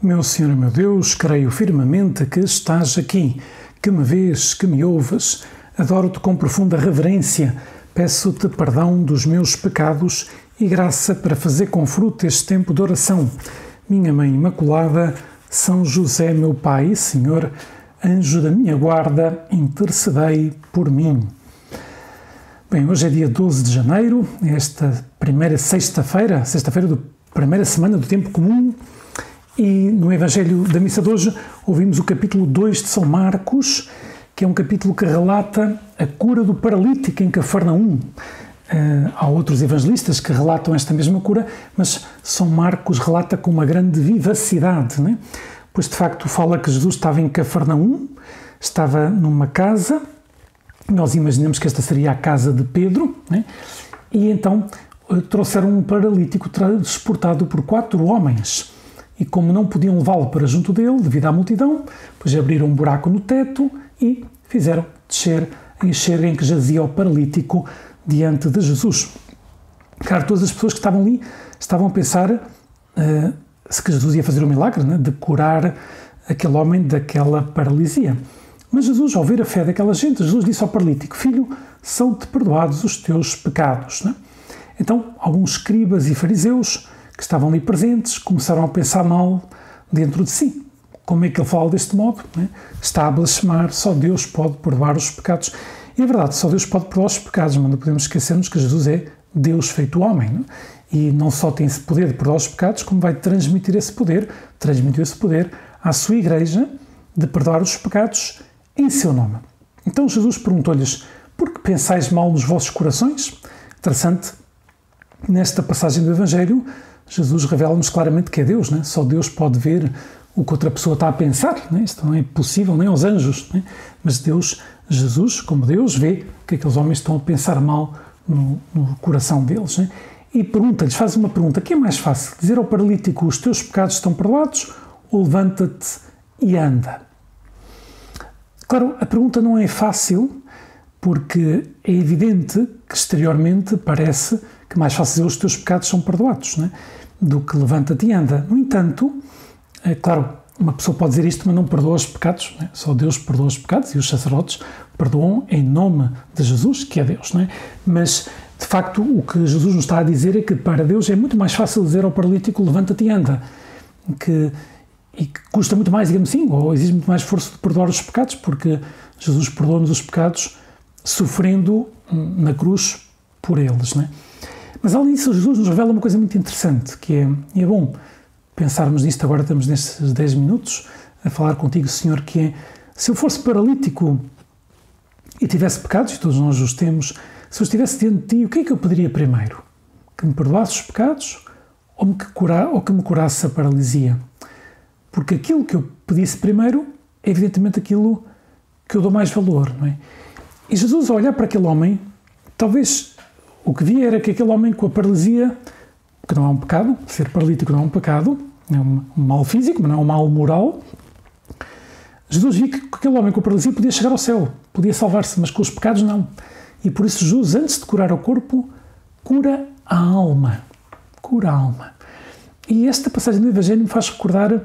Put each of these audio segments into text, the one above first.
Meu Senhor e meu Deus, creio firmemente que estás aqui, que me vês, que me ouves. Adoro-te com profunda reverência. Peço-te perdão dos meus pecados e graça para fazer com fruto este tempo de oração. Minha Mãe Imaculada, São José, meu Pai e Senhor, anjo da minha guarda, intercedei por mim. Bem, hoje é dia 12 de janeiro, esta primeira sexta-feira da primeira semana do tempo comum, e no Evangelho da Missa de hoje ouvimos o capítulo 2 de São Marcos, que é um capítulo que relata a cura do paralítico em Cafarnaum. Há outros evangelistas que relatam esta mesma cura, mas São Marcos relata com uma grande vivacidade, né? Pois de facto fala que Jesus estava em Cafarnaum, estava numa casa, nós imaginamos que esta seria a casa de Pedro, né? E então trouxeram um paralítico transportado por 4 homens. E como não podiam levá-lo para junto dele, devido à multidão, pois abriram um buraco no teto e fizeram descer a encher em que jazia o paralítico diante de Jesus. Claro, todas as pessoas que estavam ali estavam a pensar se que Jesus ia fazer um milagre, né, de curar aquele homem daquela paralisia. Mas Jesus, ao ver a fé daquela gente, Jesus disse ao paralítico: Filho, são-te perdoados os teus pecados. Né? Então, alguns escribas e fariseus que estavam ali presentes começaram a pensar mal dentro de si. Como é que ele fala deste modo? Né? Está a blasfemar, só Deus pode perdoar os pecados. E é verdade, só Deus pode perdoar os pecados, mas não podemos esquecermos que Jesus é Deus feito homem. Né? E não só tem esse poder de perdoar os pecados, como vai transmitiu esse poder à sua Igreja de perdoar os pecados em seu nome. Então Jesus perguntou-lhes: por que pensais mal nos vossos corações? Interessante, nesta passagem do Evangelho, Jesus revela-nos claramente que é Deus, né? Só Deus pode ver o que outra pessoa está a pensar, né? Isto não é possível nem aos anjos, né? Mas Deus, Jesus, como Deus, vê que aqueles homens estão a pensar mal no coração deles, né? E pergunta-lhes, faz uma pergunta: que é mais fácil, dizer ao paralítico os teus pecados estão perdoados, ou levanta-te e anda? Claro, a pergunta não é fácil, porque é evidente que exteriormente parece que mais fácil dizer os teus pecados são perdoados, né, do que levanta-te e anda. No entanto, é claro, uma pessoa pode dizer isto, mas não perdoa os pecados, né? Só Deus perdoa os pecados e os sacerdotes perdoam em nome de Jesus, que é Deus. Né? Mas, de facto, o que Jesus nos está a dizer é que para Deus é muito mais fácil dizer ao paralítico levanta-te e anda, e que custa muito mais, digamos assim, ou exige muito mais esforço de perdoar os pecados, porque Jesus perdoa-nos os pecados sofrendo na cruz por eles. Né? Mas além disso, Jesus nos revela uma coisa muito interessante, que é bom pensarmos nisto. Agora estamos nestes 10 minutos a falar contigo, Senhor, que é: se eu fosse paralítico e tivesse pecados, e todos nós os temos, se eu estivesse diante de ti, o que é que eu pediria primeiro? Que me perdoasse os pecados ou que me curasse a paralisia? Porque aquilo que eu pedisse primeiro é evidentemente aquilo que eu dou mais valor, não é? E Jesus, ao olhar para aquele homem, talvez o que via era que aquele homem com a paralisia, que não é um pecado, ser paralítico não é um pecado, é um mal físico, mas não é um mal moral. Jesus via que aquele homem com a paralisia podia chegar ao céu, podia salvar-se, mas com os pecados não. E por isso Jesus, antes de curar o corpo, cura a alma. Cura a alma. E esta passagem do Evangelho me faz recordar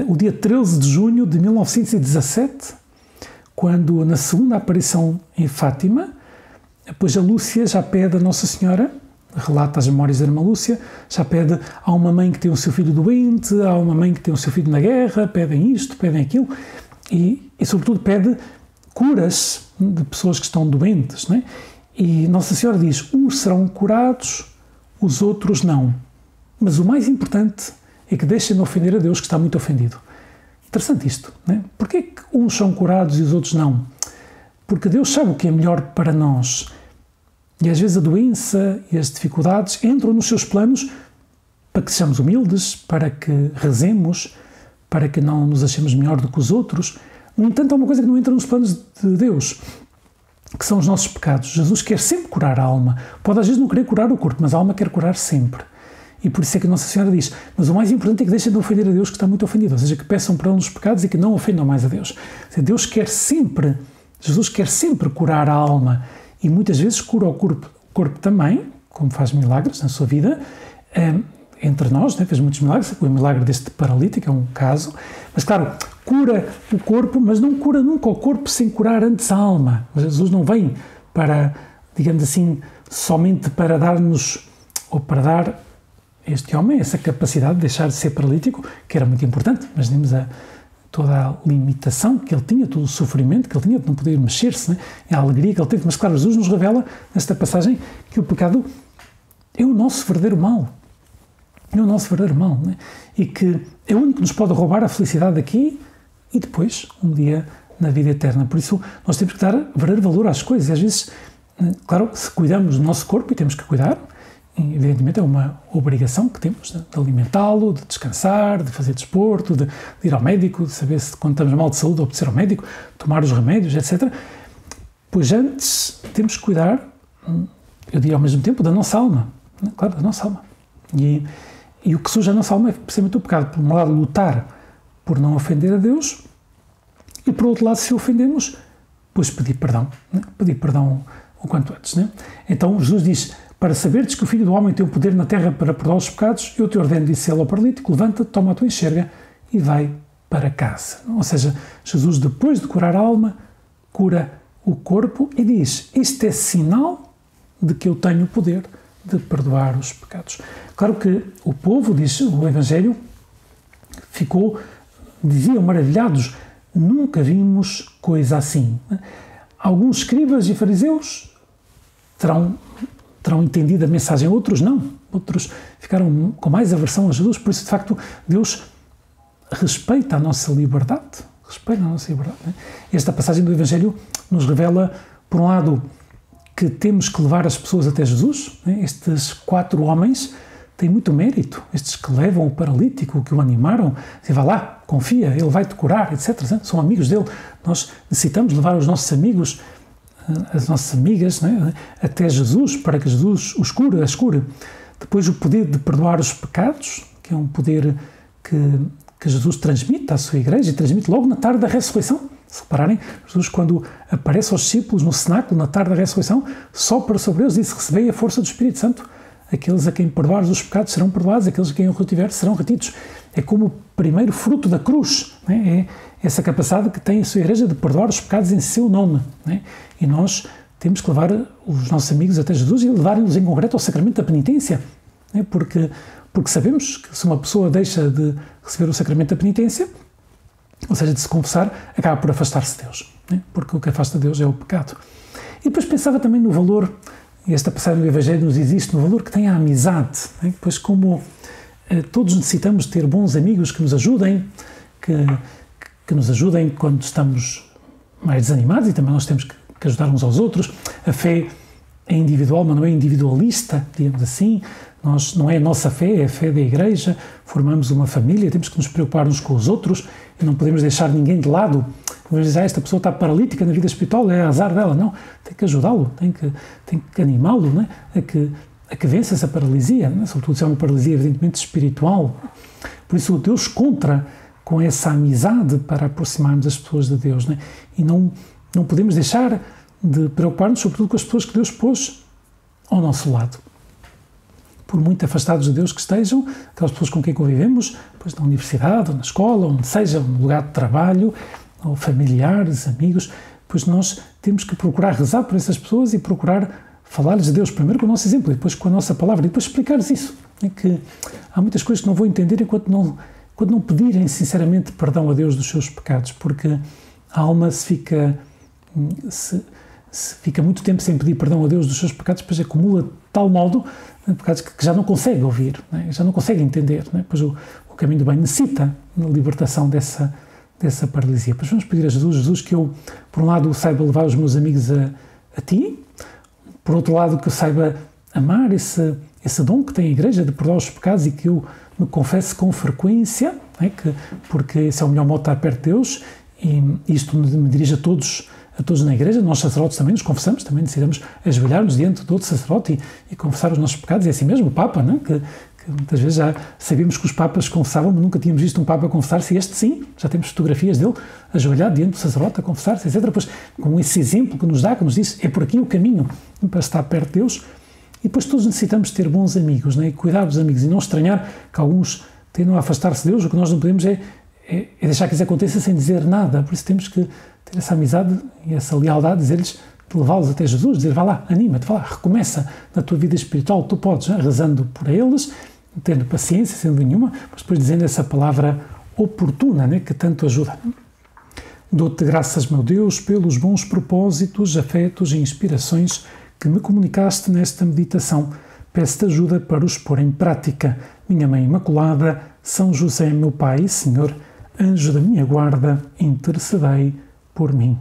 o dia 13 de junho de 1917, quando, na segunda aparição em Fátima, depois a Lúcia já pede a Nossa Senhora, relata as memórias da irmã Lúcia, já pede a uma mãe que tem o seu filho doente, a uma mãe que tem o seu filho na guerra, pedem isto, pedem aquilo, e sobretudo pede curas de pessoas que estão doentes, não é? E Nossa Senhora diz: uns serão curados, os outros não. Mas o mais importante é que deixem de ofender a Deus, que está muito ofendido. Interessante isto, não é? Porquê é que uns são curados e os outros não? Porque Deus sabe o que é melhor para nós. E às vezes a doença e as dificuldades entram nos seus planos para que sejamos humildes, para que rezemos, para que não nos achemos melhor do que os outros. No entanto, há uma coisa que não entra nos planos de Deus, que são os nossos pecados. Jesus quer sempre curar a alma. Pode às vezes não querer curar o corpo, mas a alma quer curar sempre. E por isso é que Nossa Senhora diz: mas o mais importante é que deixem de ofender a Deus, que está muito ofendido. Ou seja, que peçam perdão dos pecados e que não ofendam mais a Deus. Deus quer sempre, Jesus quer sempre curar a alma. E muitas vezes cura o corpo também, como faz milagres na sua vida. entre nós, né? Fez muitos milagres, o milagre deste paralítico é um caso, mas claro, cura o corpo, mas não cura nunca o corpo sem curar antes a alma. Jesus não vem para, digamos assim, somente para dar-nos, ou para dar a este homem essa capacidade de deixar de ser paralítico, que era muito importante. Imaginemos toda a limitação que ele tinha, todo o sofrimento que ele tinha de não poder mexer-se, né? A alegria que ele teve. Mas claro, Jesus nos revela, nesta passagem, que o pecado é o nosso verdadeiro mal. É o nosso verdadeiro mal, né? E que é o único que nos pode roubar a felicidade aqui e depois, um dia, na vida eterna. Por isso, nós temos que dar verdadeiro valor às coisas. E às vezes, claro, se cuidamos do nosso corpo, e temos que cuidar, evidentemente é uma obrigação que temos de alimentá-lo, de descansar, de fazer desporto, de ir ao médico, de saber se quando estamos mal de saúde, obedecer ao médico, tomar os remédios, etc. Pois antes temos que cuidar, eu diria ao mesmo tempo, da nossa alma. Né? Claro, da nossa alma. E o que surge a nossa alma é precisamente o pecado. Por um lado, lutar por não ofender a Deus, e por outro lado, se ofendemos, pois pedir perdão. Né? Pedir perdão o quanto antes. Né? Então Jesus diz: para saberes que o Filho do Homem tem o poder na terra para perdoar os pecados, eu te ordeno, disse ele ao paralítico, levanta-te, toma a tua enxerga e vai para casa. Ou seja, Jesus, depois de curar a alma, cura o corpo e diz: isto é sinal de que eu tenho o poder de perdoar os pecados. Claro que o povo, diz o Evangelho, diziam maravilhados, nunca vimos coisa assim. Alguns escribas e fariseus terão entendido a mensagem, outros não. Outros ficaram com mais aversão a Jesus. Por isso, de facto, Deus respeita a nossa liberdade. Respeita a nossa liberdade. Né? Esta passagem do Evangelho nos revela, por um lado, que temos que levar as pessoas até Jesus. Né? Estes 4 homens têm muito mérito. Estes que levam o paralítico, que o animaram, dizem: vá lá, confia, ele vai te curar, etc. Né? São amigos dele. Nós necessitamos levar os nossos amigos, as nossas amigas, né? Até Jesus, para que Jesus as cure. Depois, o poder de perdoar os pecados, que é um poder que Jesus transmite à sua igreja, e transmite logo na tarde da ressurreição. Se repararem, Jesus, quando aparece aos discípulos no cenáculo, na tarde da ressurreição, sopra sobre eles e disse: recebei a força do Espírito Santo. Aqueles a quem perdoares os pecados serão perdoados, aqueles a quem o retiver serão retidos. É como o primeiro fruto da cruz, né? É essa capacidade que tem a sua igreja de perdoar os pecados em seu nome, né? E nós temos que levar os nossos amigos até Jesus e levarem-nos em concreto ao sacramento da penitência, né? Porque sabemos que se uma pessoa deixa de receber o sacramento da penitência, ou seja, de se confessar, acaba por afastar-se de Deus, né? Porque o que afasta Deus é o pecado. E depois pensava também no valor, e esta passagem do Evangelho nos existe, no valor que tem a amizade, né? Pois como todos necessitamos ter bons amigos que nos ajudem, que nos ajudem quando estamos mais desanimados, e também nós temos que ajudar uns aos outros. A fé é individual, mas não é individualista, digamos assim. Não é a nossa fé, é a fé da Igreja. Formamos uma família, temos que nos preocupar uns com os outros e não podemos deixar ninguém de lado. Vamos dizer: esta pessoa está paralítica na vida espiritual, é azar dela. Não, tem que ajudá-lo, tem que animá-lo, né? a que vença essa paralisia, né? Sobretudo se é uma paralisia evidentemente espiritual. Por isso Deus conta com essa amizade para aproximarmos as pessoas de Deus, né? E não podemos deixar de preocupar-nos sobretudo com as pessoas que Deus pôs ao nosso lado. Por muito afastados de Deus que estejam, aquelas pessoas com quem convivemos, pois na universidade, ou na escola, onde seja, no lugar de trabalho, ou familiares, amigos, pois nós temos que procurar rezar por essas pessoas e procurar falar-lhes de Deus primeiro com o nosso exemplo, e depois com a nossa palavra, e depois explicar-lhes isso. É que há muitas coisas que não vão entender enquanto não pedirem sinceramente perdão a Deus dos seus pecados, porque a alma se fica muito tempo sem pedir perdão a Deus dos seus pecados, depois acumula de tal modo, né, pecados que já não consegue ouvir, né, já não consegue entender, né, pois o caminho do bem necessita de libertação dessa paralisia. Pois vamos pedir a Jesus que eu, por um lado, saiba levar os meus amigos a ti, por outro lado, que eu saiba amar esse dom que tem a Igreja de perdoar os pecados, e que eu me confesse com frequência, né, porque esse é o melhor modo de estar perto de Deus, e isto me dirige a todos na Igreja. Nós sacerdotes também nos confessamos, também necessitamos ajoelhar-nos diante de outro sacerdote e confessar os nossos pecados. É assim mesmo, o Papa, né, que muitas vezes já sabíamos que os Papas confessavam, mas nunca tínhamos visto um Papa confessar-se, e este sim, já temos fotografias dele ajoelhado diante do sacerdote a confessar-se, etc. Pois com esse exemplo que nos dá, que nos diz, é por aqui o caminho para estar perto de Deus, E depois todos necessitamos ter bons amigos, né? E cuidar dos amigos e não estranhar que alguns tendam a afastar-se de Deus. O que nós não podemos é deixar que isso aconteça sem dizer nada. Por isso temos que ter essa amizade e essa lealdade, dizer-lhes, de levá-los até Jesus, dizer, vá lá, anima-te, vá lá, recomeça na tua vida espiritual, tu podes, rezando por eles, tendo paciência, sendo nenhuma, mas depois dizendo essa palavra oportuna, né, que tanto ajuda. Dou-te graças, meu Deus, pelos bons propósitos, afetos e inspirações que me comunicaste nesta meditação. Peço-te ajuda para os pôr em prática. Minha Mãe Imaculada, São José, meu Pai e Senhor, anjo da minha guarda, intercedei por mim.